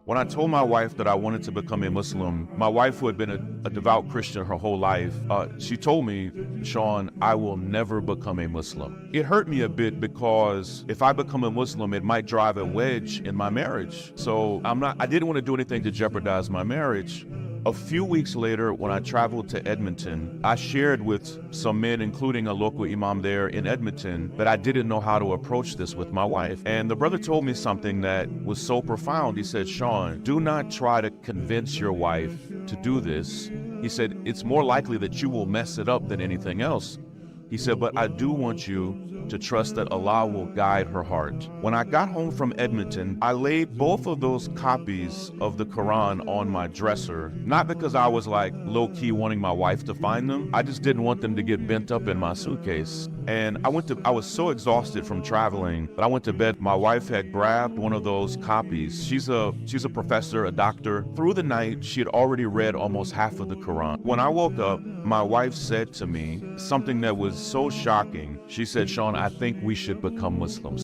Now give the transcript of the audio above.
When I told my wife that I wanted to become a Muslim, my wife, who had been a devout Christian her whole life, she told me, Shaun, I will never become a Muslim. It hurt me a bit because if I become a Muslim, it might drive a wedge in my marriage. So I didn't want to do anything to jeopardize my marriage. A few weeks later, when I traveled to Edmonton, I shared with some men, including a local imam there in Edmonton, that I didn't know how to approach this with my wife. And the brother told me something that was so profound. He said, Shaun, do not try to convince your wife to do this. He said, it's more likely that you will mess it up than anything else. He said, but I do want you to trust that Allah will guide her heart. When I got home from Edmonton, I laid both of those copies of the Quran on my dresser, not because I was like low-key wanting my wife to find them. I just didn't want them to get bent up in my suitcase. And I was so exhausted from traveling that I went to bed. My wife had grabbed one of those copies. She's a professor, a doctor. Through the night, she had already read almost half of the Quran. When I woke up, my wife said to me something that was so shocking. She said, Shaun, I think we should become Muslims.